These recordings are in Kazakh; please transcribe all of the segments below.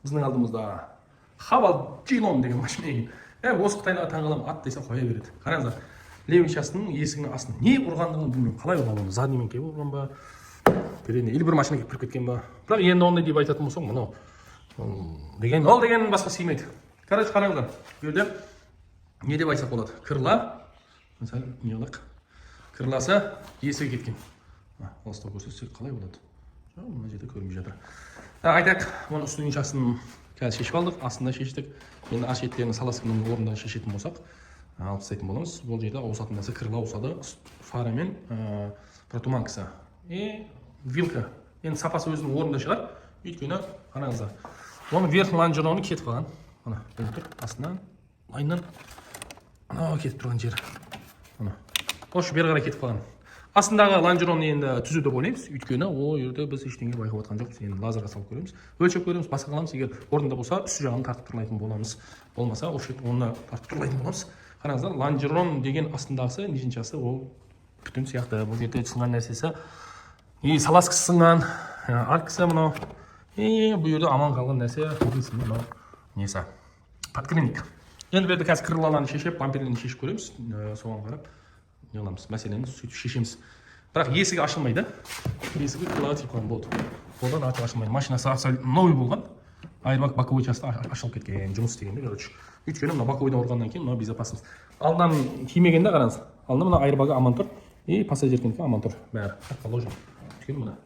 біздің алдымызда Хавал G-Lon деген машина екен. Осы Қытайға таңғаламын, ат десе қоя береді. Қараңыздар, левый частының есігінің астына не ұрғандығын білмеймін. Қалай ұрған, задниймен келіп ұрған ба, передний, или бір машина келіп кіріп кеткен ба. Бірақ енді ондай деп айтатын болсаң, мынау деген, ол деген басқа сыймайды. Короче, қараңыздар, бұл жерде не деп айтсақ болады? Крыла, мысалы, не қылайық? Крыласы есігі кеткен. Алыстау көрсетсек қалай болады? Мына жерде көрінбей жатыр. Айтайық, оның үстінің шасын қазір шешіп алдық, астында шештік. Енді аш еттерінің саласының орнында шешетін болсақ, алып тастайтын боламыз. Бұл жерде ауысатын нәрсе крыла ауысады, фара мен протуманкасы. Вилка. Енді сапасы өзінің орнында шығар. Өйткені қараңыздар. Оның верх лонжероны кетіп қалған. Мына, тұр астынан, лайннан анау кетіп тұрған жері. Мына. Осы бері қарай кетіп қалған. Астындағы лонжеронны енді түзу деп ойлаймыз. Өйткені ол жерде біз ештеңе байқап отқан жоқпыз. Енді лазерға салып көреміз. Өлшеп көреміз, басқа қыламыз. Егер орнында болса, үсті жағын тартып тұрлайтын боламыз. Болмаса, оны тартып тұрлайтын боламыз. Қараңыздар, лонжерон деген астындағысы, нешіншасы ол бүтін сияқты. Бұл жерде сынған нәрсесі, саласкысы сынған, аркасы мынау. Бұл жерде аман қалған нәрсе, мынау несі? Подкрыльник. Енді берді қазір крылаларын шешіп, бамперлерін шешіп көреміз. Соған қарап не қыламыз, мәселені сөйтіп шешеміз. Бірақ есігі ашылмайды. Есігі крылаға тиіп қалған болды. Одан артық ашылмайды. Машинасы абсолютно новый болған. Айырбақ боковой часты ашылып кеткен, жұмыс істегенде, короче. Өйткені мына боковойдан ұрғаннан кейін мына безопасность. Алдынан тимегенде қараңыз. Алдында мына айырбағы аман тұр. Пассажирдікі аман тұр. Бәрі положен. Өйткені мына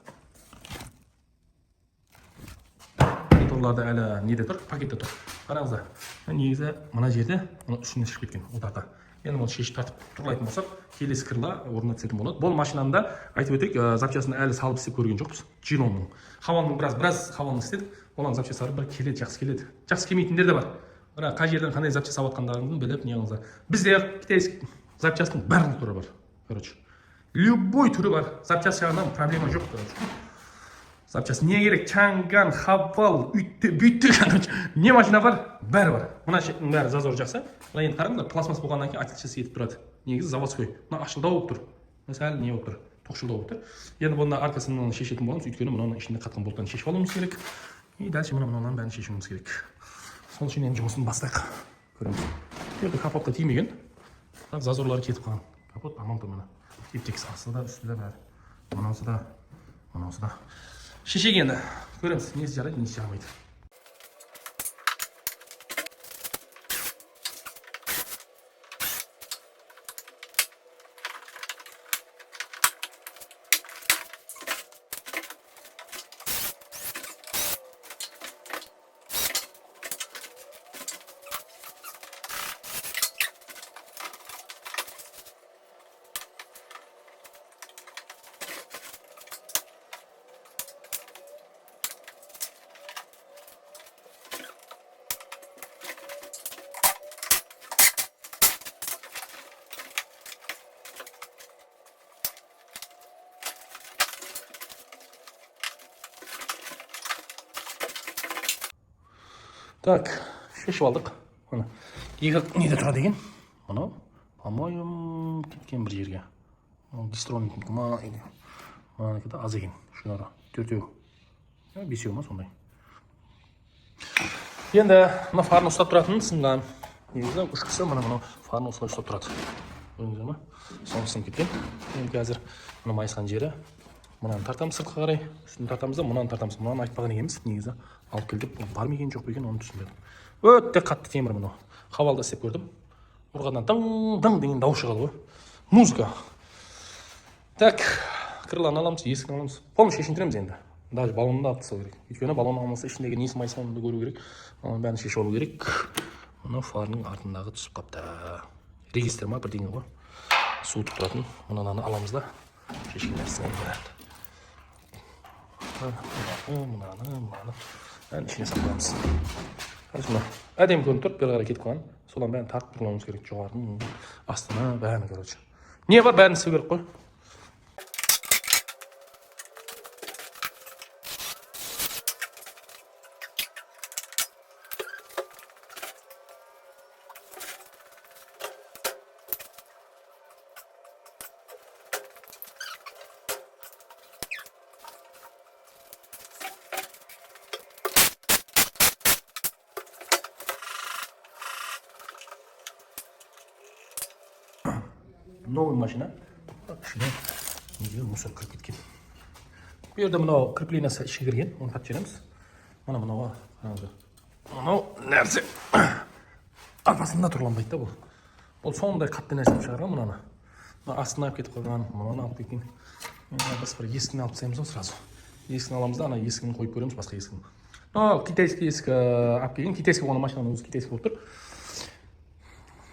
моторларды әлі неде тұр? Пакетте тұр. Қараңыздар. Негізі мына жерде мына үстіне шығып кеткен ұлтарда. Енді оны шешіп тартып тұрлайтын болсақ, келесі крыла орнына түсетін болады. Бұл машинаны айтып өтейік, запчасын әлі салып істеп көрген жоқпыз. G-Lonның. Хавалның біраз хавалын істедік. Олардың запчастары бір келеді, жақсы келеді. Жақсы келмейтіндер де бар. Бірақ қай жерден қандай запчаст салып жатқандарыңызды біліп, не қылыңыздар. Бізде китайский запчастың барлық түрі бар. Короче, любой түрі бар. Запчаст жағынан проблема жоқ, короче. Запчаст не керек? Чанган, Хавал, үйтті, короче. Не машина бар? Бәрі бар. Мына бәрі зазор жақсы. Мына енді қараңыздар, пластмасс болғаннан кейін атылшасы етіп тұрады. Негізі заводской. Мына ашылдау болып тұр. Мысалы не болып тұр? Тоқшылдау болып тұр. Енді бұны аркасын шешетін боламыз, өйткені мынаның ішінде қатқан болттан шешіп алуымыз керек. Дальше мынаның бәрін шешуіміз керек. Сол үшін енді жұмысын бастайық. Көреміз. Енді капотқа тимеген. Зазорлары кетіп қалған. Капот аман тұр мына. Теп-текс астында да, үстінде бәрі. Мынаусы да. Шешек енді. Көреміз, несі жарайды, несі жарамайды. Так, шешіп алдық. Екі неде тұрады деген? Мынау, по-моему, кеткен бір жерге. Дистронитінкі ма, манекеде аз екен. Шынары, төртеу. Бесеу ма, сондай. Енді, мына фарын ұстап тұратын сынған. Негізі, үш кісі мынау фарын осылай ұстап тұрады. Көріңіздер ма? Соны сынып кеткен. Енді қазір мына майысқан жері. Мынаны тартамыз сыртқа қарай, үстін тартамыз да, мынаны тартамыз. Мынаны айтпаған екенбіз, негізі алып келдік. Бар ма екен, жоқ па екен, оны түсінбедім. Өте қатты темір мынау. Хавалда істеп көрдім. Ұрғаннан дың деген дауыс шығады ғой. Музыка. Так, крыланы аламыз, есігін аламыз. Полностью шешіндіреміз енді. Даже баллонды да алып тастау керек. Өйткені баллон алмаса ішіндегі несі майысқанын көру керек. Оның бәрін шешіп алу керек. Мына фарының артындағы түсіп қапты. Регистр ма бірдеңе ғой. Суытып тұратын. Мынаны аламыз да. Шешкен нәрсені бәрін. Мынаны бәрін ішіне сақтаймыз. Әдемі көрініп тұрып, бері қарай кетіп қалған. Содан бәрін тартып тұрмауымыз керек. Жоғарының астына бәрін, короче. Не бар, бәрін істеу керек қой. новый машина. ішіне неге мусор кіріп кеткен. Bu yerде мынау креплениесі ішке кірген, оны тартып жібереміз. Мынауға қараңыздар. Мынау нәрсе арпасында тұрланбайды да бұл. Бұл сондай қатты нәрсе шығарған мынаны. Астына алып кетіп қойған, мынаны алып кеткен. Біз бір есігін алып тастаймыз ғой сразу. Есігін аламыз да, ана есігін қойып көреміз, басқа есігін. Китайский есік алып келген, китайский болған машинаның өзі китайский болып тұр.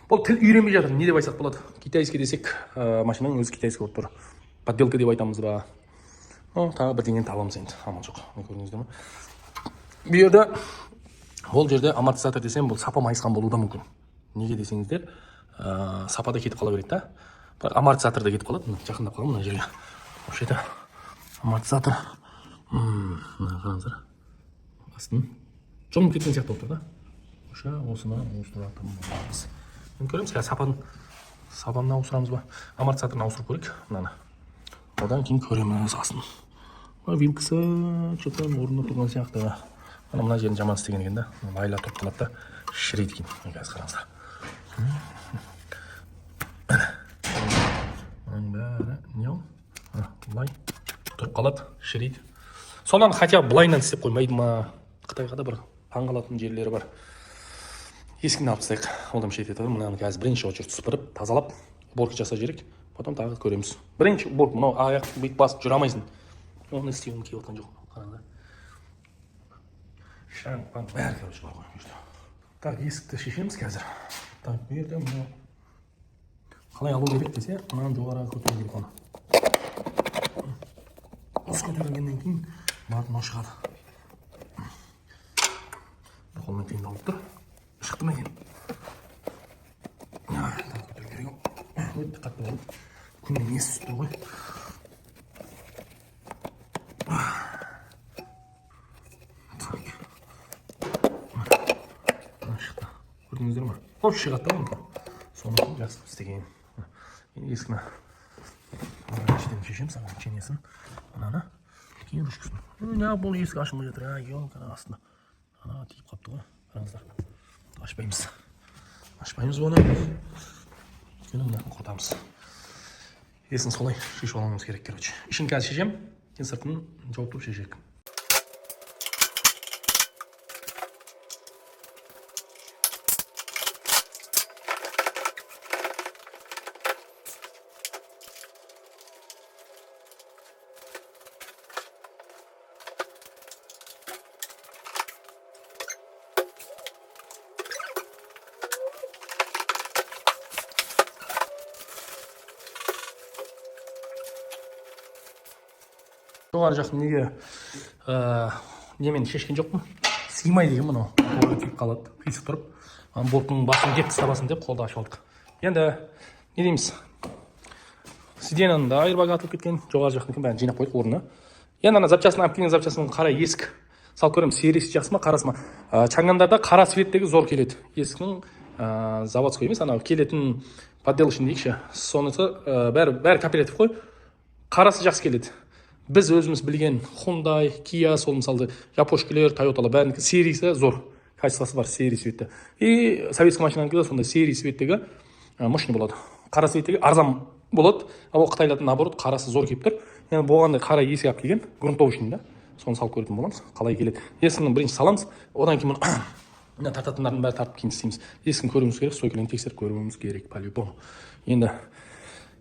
Бұл тіл үйренбей жатыр, не деп айтсақ болады. Китайский десек, машинаның өзі китайский болып тұр. Подделка деп айтамыз ба. Тағы бірдеңені табамыз енді, амал жоқ. Көрдіңіздер ме? Bu yerде, бұл жерде амортизатор десем, бұл сапа майысқан болуы да мүмкін. Неге десеңіздер, сапада кетіп қала береді да. Бірақ амортизаторда кетіп қалады. Жақындап қаламын мына жерге. Осы жерде амортизатор. Қараңыздар. Астын жоңып кеткен сияқты болып тұр да. Осыны ауыстырамыз. Енді көреміз, сапаны ауыстырамыз ба? Амортизаторын ауыстырып көрейік. Мынаны. Одан кейін көреміз астын. Вилкасы что-то орнында тұрған сияқты. Мына жерін жаман істеген екен да. Майла топ қалады да, шірейді екен. Қазір қараңыздар. Мұның бәрі не ол? Бұлай тұрып қалады, шірейді. Содан хотя бұлайынан істеп қоймайды ма? Қытайға да бір таңғалатын жерлері бар. Ескіні алып тастайық. Олдам шет етеді. Мұнаны қазір бірінші очередь сыпырып, тазалап, уборка жасап жіберейік. Потом тағы көреміз. Бірінші уборка, мынау аяқ бүйтіп басып жүре алмайсың. Оны істеуім келіп отқан жоқ. Қараңдар. Шаңпан бәрі короче бар ғой. Так, есікті шешеміз қазір. Так, бұл жерде мынау қалай алу керек десе, мынаны жоғарыға көтеру керек оны. Осы көтергеннен кейін барып мынау шығады. Бір қолмен қиындау болып тұр. Шықты ма екен? Көтеру керек. Өте қатты болып. Күннен есі түсіп тұр ғой. Шықты. Көрдіңіздер ма? Қош шығады да оны. Соны жақсы істеген. Ескіні іштен шешем саған кішенесін. Ананы кейін ручкасын. Бұл есік ашылмай жатыр. Елка астында. Ана тиіп қапты ғой. Қараңыздар. Ашпаймыз. Ашпаймыз оны. Өйткені мынаны құртамыз. Есін солай шешіп алуымыз керек, короче. Ішін қазір шешем, кейін сыртын жауып тұрып шешек. Жоғары жақтың неге немен шешкен жоқпын. Сыймай деген мынау. Қолға тиіп қалады, қисық тұрып. Борттың басын жеп тастабасын деп қолды ашып алдық. Енді не дейміз? Сиденьяның да айырбағы атылып кеткен. Жоғары жақтың бәрін жинап қойдық орнына. Енді ана запчасын алып келген запчасын қара есік. Сал көреміз, сериясы жақсы ма, қарасы ма? Чаңғандарда қара светтегі зор келеді. Есіктің заводской емес, анау келетін подделочный дейікші. Сонысы бәрі кооператив қой. Қарасы жақсы келеді. Біз өзіміз білген Hyundai, Kia, сол мысалы Япошкілер, Toyotалар бәрінің сериясы зор. Качествосы бар серия светті. И советский машинаның сондай серия светтегі мощный болады. Қара светтегі арзан болады. Ал Қытайлардың наоборот қарасы зор келіп тұр. Енді болғанда қара есік алып келген, грунтовочный да. Соны салып көретін боламыз. Қалай келеді. Есігін бірінші саламыз. Одан кейін мына тартатындардың бәрі тартып кейін істейміз. Есігін көруіміз керек, стойкаларын тексеріп көруіміз керек по-любому. Енді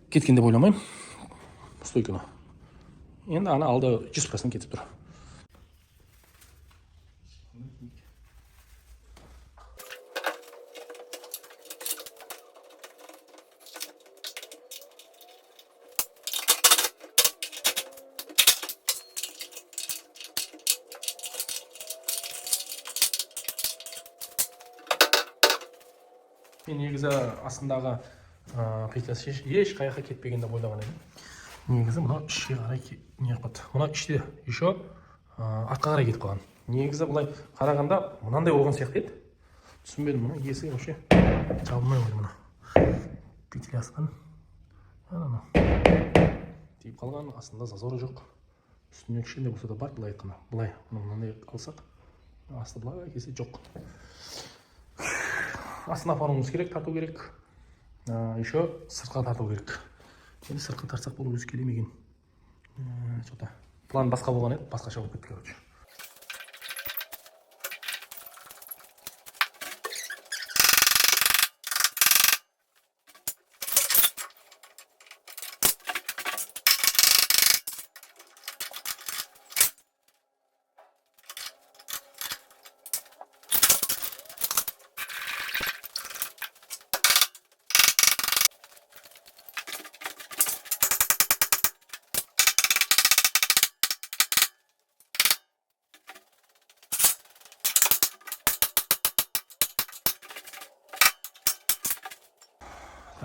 кеткен деп ойламаймын. Стойканы. Енді ана алды 100% кетіп тұр. Мен негізі астындағы петлясы еш қаяққа кетпеген деп ойлаған едім. Негізі мынау ішке қарай не қылды. Мынау іште еще артқа қарай кетіп қалған. Негізі былай қарағанда мынандай болған сияқты еді. Түсінбедім, мына есік вообще жабылмай қойды мына. Петлясынан. Ана. Тиіп қалған, астында зазоры жоқ. Үстіне кішкене болса да бар, былай айтқанда. Былай мынандай алсақ, асты былай кесе жоқ. Астына апаруымыз керек, тарту керек. Еще сыртқа тарту керек. Енді сыртқа тартсақ бұл өзі келе ме екен? Что-то план басқа болған еді, басқаша болып кетті, короче.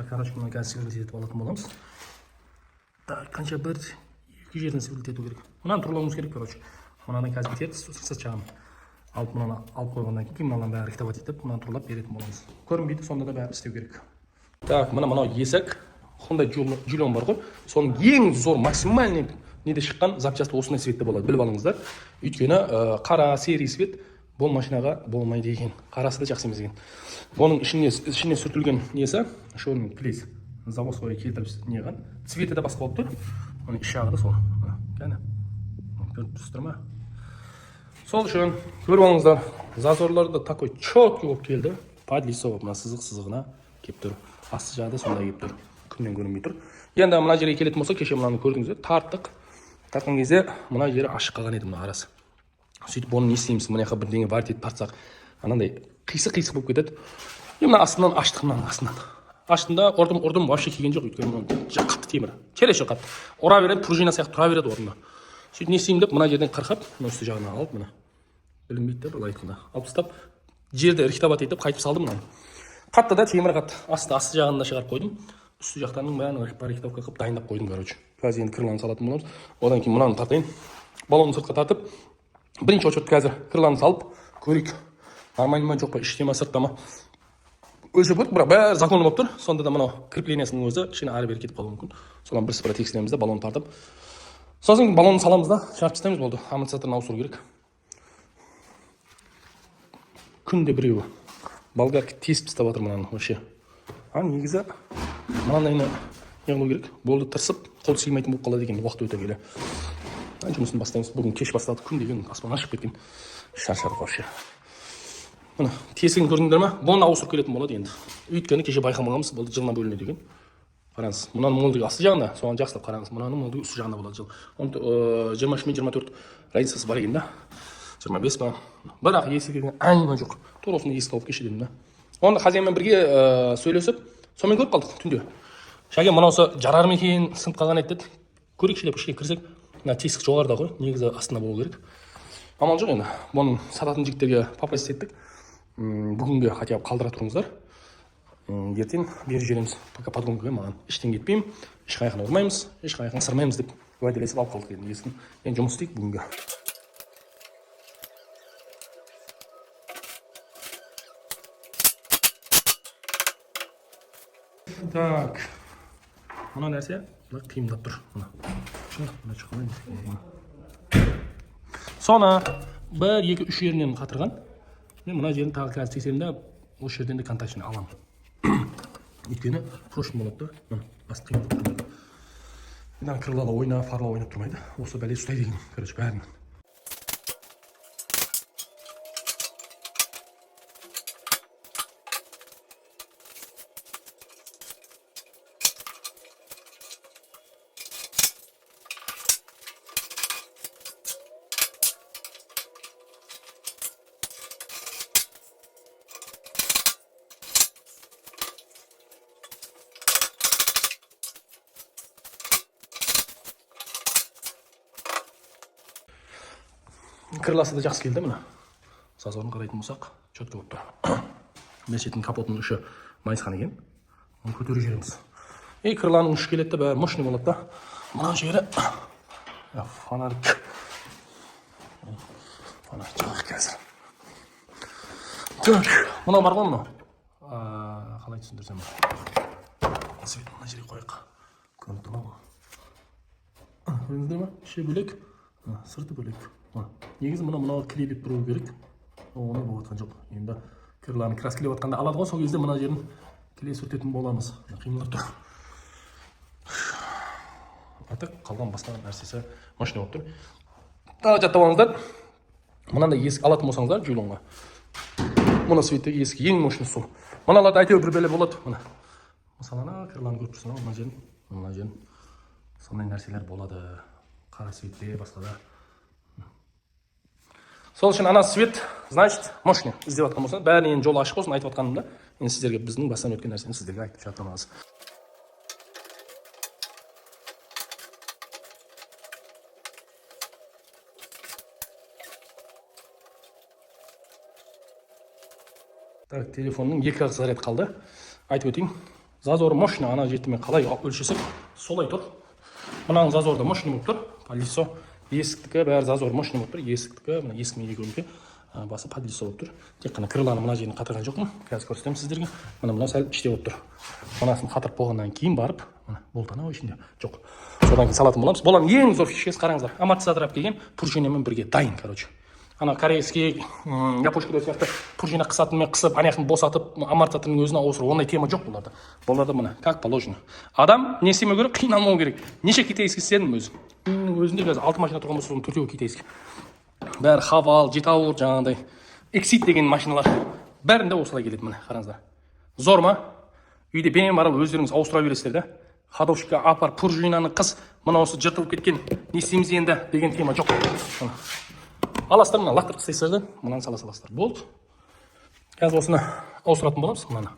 Так, короче, мына қазір сверлить алатын боламыз. Так, қанша бір екі жерден сверлить ету керек. Мынаны тұрлауымыз керек, короче. Мынадан қазір бітеді, сырт жағын алып мынаны алып қойғаннан кейін мыналарын бәрі рихтовать етіп, мынаны тұрлап беретін боламыз. Көрінбейді, сонда да бәрі істеу керек. Так, мынау есік. Honda Julion бар ғой. Соның ең зор максимальный неде шыққан запчасты осындай светте болады, біліп алыңыздар. Өйткені қара серий свет бұл машинаға болмайды екен. Қарасы да жақсы емес екен. Оның ішіне сүртілген несі, шоның плиз заводское келтіріп неған. Цветі де басқа болып тұр. Оның іш жағы да сол. Кәне. Көріп тұрсыздар ма? Сол үшін көріп алыңыздар. Зазорларды такой четкий болып келді. Под лицо мына сызығына кеп тұр. Асты жағы да сондай кеп тұр. Күннен көрінбей тұр. Енді мына жерге келетін болса, кеше мынаны көрдіңіздер. Тартқан кезде мына жері ашық қалған еді мына арасы. Сөйтіп оны не істейміз? Мына жаққа бірдеңе бар етіп тартсақ, анандай қисық болып кетеді. Мына астынан аштық, мынаның астынан. Аштында ұрдым вообще келген жоқ, өйткені қатты темір. Келесі қатты. Ұра береді, пружина сияқты тұра береді орнында. Сөйтіп не істеймін деп, мына жерден қырқап, мына үсті жағына алып, мына. Білінбейді де, былай айтқанда. Алып тастап, жерді рихтовать етіп, қайтып салдым мынаны. Қатты да темір қатты. Асты жағында шығарып қойдым. Үсті жақтарының бәрін рихтовка қылып дайындап қойдым, короче. Қазір енді крыланы салатын боламыз. Одан кейін мынаны тартайын. Баллонын сыртқа тартып, бірінші очередь қазір крыланы салып көрейік. Нормально ма жоқ па, іште ма, сыртта ма. Өлшеп көрдік, бірақ бәрі законы болып тұр. Сонда да мынау креплениясының өзі кішкене ары бері кетіп қалуы мүмкін. Содан бірсыпыра тексереміз де, баллонды тартып. Сосын баллонды саламыз да, шығарып тастаймыз, болды. Амортизаторын ауыстыру керек. Күнде біреуі. Болгарка тесіп тастап жатыр мынаны вообще. Негізі мынандайны не қылу керек. Болды тырсып, қол сыймайтын болып қалады екен уақыт өте келе. Жұмысын бастаймыз. Бүгін кеш басталды, күн деген аспан ашып кеткен. Шаршадық вообще. Мына тесігін көрдіңдер ма? Бұны ауыстырып келетін болады енді. Өйткені кеше байқамағанбыз, болды жылына бөлінеді екен. Қараңыз, мынаның молдығы асты жағында, соған жақсылап қараңыз. Мынаның молдығы үсті жағында болады жыл. 23 мен 24 разницасы бар екен да. 25 па. Бірақ есігі әңгіме жоқ. Тура осында есік тауып кеше дедім да. Онда хозяинмен бірге сөйлесіп, сонымен көріп қалдық түнде. Шәке мынаусы жарар ма екен, сынып қалған еді деді. Көрейікші деп ішке кірсек, мына тесік жоғарыда ғой, негізі астында болу керек. Амал жоқ енді. Бұның сататын жігіттерге попасть еттік. Бүгінге хотя бы қалдыра тұрыңыздар. Ертең бері жүреміз. Пока подгонкаға маған іштен кетпеймін, ешқайқын ұрмаймыз, ешқайқын сырмаймыз деп уәделесіп алып қалдық енді есігін. Енді жұмыс істейік бүгінге. Так, мына нәрсе қиындап тұр. Соны 1-2-3 жерінен қатырған. Мен мына жерін тағы қазір тексеремін, осы жерден де контактіні аламын. Өйткені прошлым болады да, басты қиындап тұрмайды. Енді крылала ойнап, фарла ойнап тұрмайды. Осы бәле ұстайды екен, короче, бәрін. Крыласы да жақсы келді мына. Сазорын қарайтын болсақ, четко болып тұр. Мен шетін капотының үші майысқан екен. Оны көтеріп жібереміз. Крыланың үші келеді де бәрі мощный болады да. Мына жері фонарик. Фонарик жағық қазір. Так, мына бар ғой мына. Қалай түсіндірсем. Свет мына жерге қойық. Көрініп тұр ма? Көрдіңіздер ма? Іші бөлек, сырты бөлек. Негізі мына кірелеп тұру керек. Оны болып жатқан жоқ. Енді крыланы краскілеп жатқанда алады ғой, сол кезде мына жерін келесі өтетін боламыз. Қимылдап тұр. Артық қалған басқа нәрсесі машина болып тұр. Тағы жаттап алыңыздар. Мынандай есік алатын болсаңыздар Жулонға. Мына светтегі есік ең мощный сол. Мыналарда әйтеуір бір бәле болады. Мына. Мысалы ана кірланы көріп тұрсың, мына жерін. Сондай нәрселер болады. Қара светте басқада. Сол үшін ана свет, значит, мощный іздеп жатқан болсаңыз, бәріне жол ашық болсын айтып жатқанымда. Енді сіздерге біздің бастан өткен нәрсені сіздерге айтып жатырмыз. Так, телефонның 2 ақ заряд қалды. Айтып өтейін. Зазоры мощный, ана жетімен қалай өлшесек, солай тұр. Мынаның зазоры да мощный болып тұр. Колесо, есіктікі бәрі зазоры мощный болып тұр. Есіктікі, мына есіктің екеуінікі басы подлицо болып тұр. Тек қана крыланы мына жерін қатырған жоқпын. Қазір көрсетемін сіздерге. Мына сәл іште болып тұр. Мынасын қатырып болғаннан кейін барып, мына болтана ішінде жоқ. Содан кейін салатын боламыз. Боланың ең зор фишкасы қараңыздар. Амортизатор алып келген пружинамен бірге дайын, короче. Ана корейский япошкада сияқты пружина қысатынмен қысып, аяқын босатып, амортизаторның өзіне ауыстыру, ондай тема жоқ бұларда. Бұларда мына как положено. Адам не істемеу керек, қиналмау керек. Неше китайский істедім өзім. Өзінде қазір 6 машина тұрған болса, соның 4-еуі китайский. Бәрі Хавал, Жетауыр, жаңағыдай Exit деген машиналар. Бәрінде осылай келеді, міне қараңыздар. Зор ма? Үйде бенен барып өздеріңіз ауыстыра бересіздер да. Ходовщикке апар, пружинаны қыс, мына осы жыртылып кеткен, не істейміз енді деген тема жоқ. Аластар, мына лақтырып тастайсыздар да, мынаны саласыздар. Болды. Қазір осыны ауыстыратын боламыз, мынаны.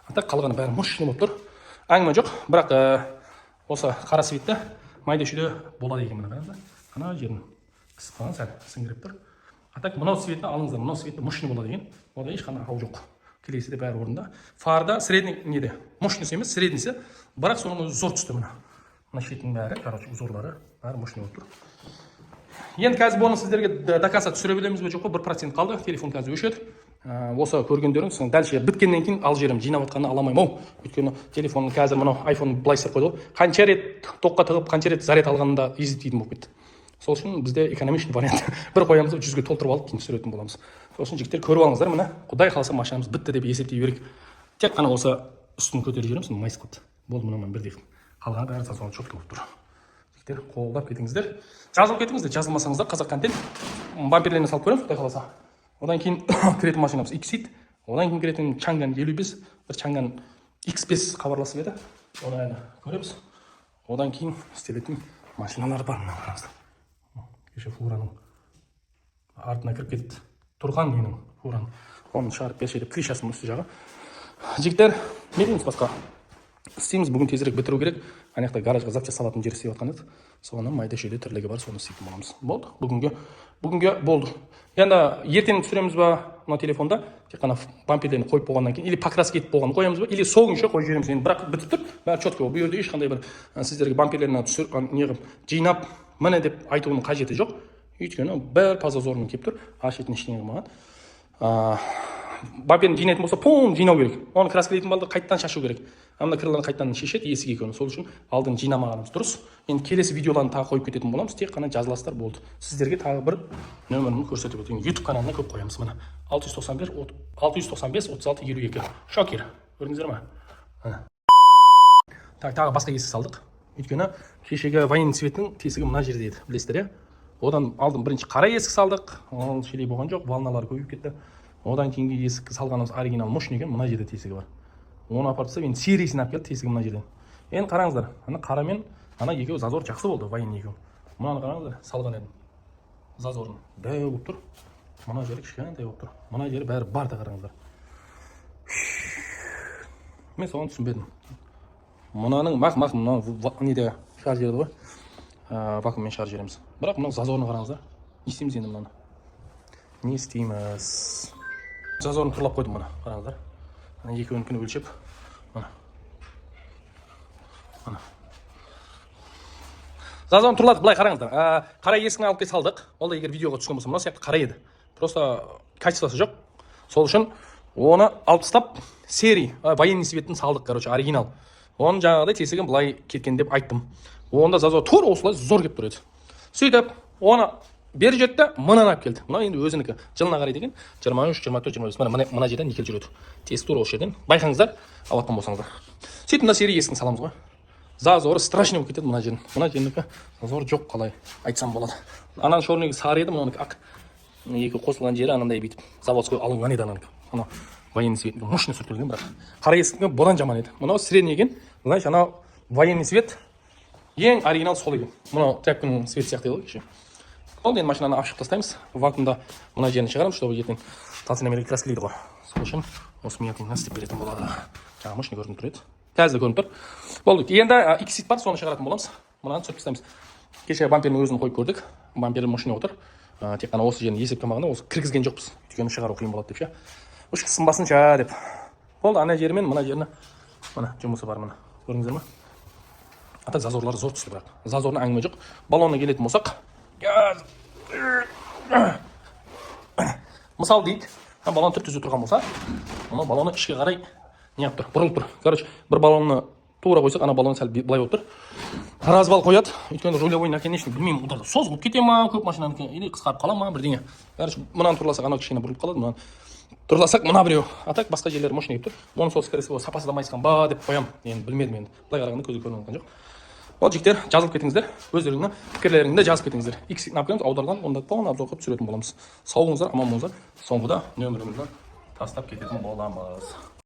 Ата қалғаны бәрі мощный болып тұр. Әңгіме жоқ, бірақ осы қара светті майда-шүйде болады екен, мына қараңыздар. Ана жерін қысып қалған сәл сіңіріп тұр. Атак мынау светті алыңыздар, мынау светті мощный болады екен. Ода ешқандай ау жоқ. Келесі де бәрі орында. Фарда средний неде? Мощныйсы емес, среднийсі. Бірақ соның өзі зор түсті мына. Мына шетінің бәрі, короче, узорлары бәрі мощный болып тұр. Енді қазір бұны сіздерге до конца түсіре білеміз бе жоқ па? 1% қалды. Телефон қазір өшеді. Осы көргендеріңіз дәлше біткеннен кейін ал жерім жинап отқанын аламаймын ау. Өйткені телефонның қазір мынау iPhone былай істеп қойды ғой. Қанша рет тоққа тығып, қанша рет заряд алғанында есептейтін болып кетті. Сол үшін бізде экономичный вариант. Бір қоямыз, 100-ге толтырып алып, кейін түсіретін боламыз. Сол үшін жігіттер көріп алыңыздар, міне. Құдай қаласа машинамыз бітті деп есептей берейік. Тек қана осы үстін көтеріп жібереміз, майыс қылды. Болды, мынамен бірдей. Қалғаны бәрі сазон четко болып тұр. Жігіттер, қолдап кетіңіздер. Жазылып кетіңіздер, жазылмасаңыздар қазақ контент бамперлеріне салып көреміз, құдай қаласа. Одан кейін кіретін машинамыз Exit, одан кейін кіретін Chang'an 55, бір Chang'an X5 хабарласып еді. Оны көреміз. Одан кейін істелетін машиналар бар, мына қараңыздар. Кеше фураның артына кіріп кетті. Тұрған менің фуран. Оны шығарып берші деп кришасының үсті жағы. Жігіттер, не дейміз басқа? Істейміз, бүгін тезірек бітіру керек. Анаяқта гаражға запчасть салатын жер істеп жатқан еді. Соған майда шүйде тірлігі бар, соны істейтін боламыз. Болды. Бүгінге болды. Енді ертең түсіреміз ба мына телефонда? Тек қана бамперлерін қойып болғаннан кейін или покраска етіп болғанын қоямыз ба? Или сол күнше қойып жібереміз. Енді бірақ бітіп тұр. Бәрі четко. Бұл жерде ешқандай бір сіздерге бамперлерін неғып жинап міне деп айтуының қажеті жоқ. Өйткені бәрі таза зормен келіп тұр. Ашетін ештеңе қылмаған. Бамперін жинайтын болса, жинау керек. Оны краскілейтін балды қайттан шашу керек. Ана крыланы қайттан шешеді, есік екеуін. Сол үшін алдын жинамағанымыз дұрыс. Енді келесі видеоларын тағы қойып кететін боламыз. Тек қана жазыласыздар болды. Сіздерге тағы бір нөмірін көрсетіп өтейін. YouTube каналына көп қоямыз мына. 695 36 22. Шокер. Көрдіңіздер ме? Тағы басқа есік салдық. Өйткені шешеге военный цветтің тесігі мына жерде еді. Білесіздер, одан алдын бірінші қара есік салдық. Ол шелей болған жоқ, волналар көбейіп кетті. Одан кейінгі есік салғанымыз оригинал мощный екен, мына жерде тесігі бар. Оны апарып тастап, енді сериясын алып келді, тесігі мына жерден. Енді қараңыздар, ана қара мен ана екеуі зазор жақсы болды, военный екеуі. Мынаны қараңыздар, салған едім. Зазорын дәу болып тұр. Мына жері кішкентай болып тұр. Мына жері бәрі бар да қараңыздар. Мен соған түсінбедім. Мынаның мына неде шарж еді ғой. Вакууммен шарж ереміз. Бірақ мына зазорын қараңыздар. Не істейміз енді мынаны? Не істейміз? Зазорын тұрлап қойдым мына, қараңыздар. Екеуінікін өлшеп. Мына. Зазорын тұрладық, былай қараңыздар. Қара есігін алып кете салдық. Ол да егер видеоға түскен болса, мына сияқты қара еді. Просто качествосы жоқ. Сол үшін оны алып тастап, серий, военный цветін салдық, короче, оригинал. Оның жаңағыдай тесігін былай кеткен деп айттым. Онда зазор тура осылай зор кеп тұр еді. Сөйтіп, оны бері жүрді да мынаны алып келді. Мына енді өзінікі жылына қарайды екен. 23, 24, 25 мына жерден никель жүреді. Текстура осы жерден. Байқаңыздар, алатын болсаңыздар. Сөйтіп мына серия есігін саламыз ғой. Зазоры страшный болып кетеді мына жерін. Мына жернікі зазор жоқ, қалай айтсам болады. Ананың шорныйы сары еді, мынанікі ақ. Екі қосылған жері анандай бүйтіп заводской алынған еді ананікі. Мына военный свет мощный сүртілген, бірақ қара есіктің бұдан жаман еді. Мынау средний екен. Значит, анау военный свет ең оригинал сол екен. Мынау тряпканың свет сияқты еді ғой. Ол енді машинаны ашып тастаймыз. Вакуумда мына жерін шығарамыз, чтобы ертең толщинамен краска дейді ғой. Сол үшін осымен ертең істеп беретін болады. Жаңа машина көрініп тұр еді. Қазір көрініп тұр. Болды. Енді екі сит бар, соны шығаратын боламыз. Мынаны түсіріп тастаймыз. Кеше бампердің өзін қойып көрдік. Бампер машина отыр. Тек қана осы жерін есеп қылмағанда осы кіргізген жоқпыз. Өйткені шығару қиын болады деп ше. Үш сынбасынша деп. Болды, ана жері мен мына жеріне мына жұмысы бар мына. Көрдіңіздер ме? Ата зазорлары зор түсті бірақ. Зазорына әңгіме жоқ. Баллонына келетін болсақ, мысал дейді, баллон түзу тұрған болса, ана баллоны ішке қарай неғып тұр, бұрылып тұр. Короче, бір баллонны тура қойсақ, ана баллон сәл былай болып тұр. Развал қояды. Өйткені рулевой наконечник білмеймін, ударда созылып кете ма, көп машинанікі, или қысқарып қала ма, бірдеңе. Короче, мынаны тұрласақ, анау кішкене бұрылып қалады, мынаны тұрласақ, мына біреу. А так басқа жерлері мощный келіп тұр. Оны сол скорее всего сапасы да майысқан ба деп қоямын. Енді білмедім енді. Былай қарағанда көзге көрініп жатқан жоқ. Ол жігіттер, жазылып кетіңіздер. Өздеріңнің пікірлеріңді жазып кетіңіздер. X напрямс аударған, онда толық обзор қылып түсіретін боламыз. Сау болыңыздар, аман болыңыздар. Соңғыда нөмірімізді тастап кететін боламыз.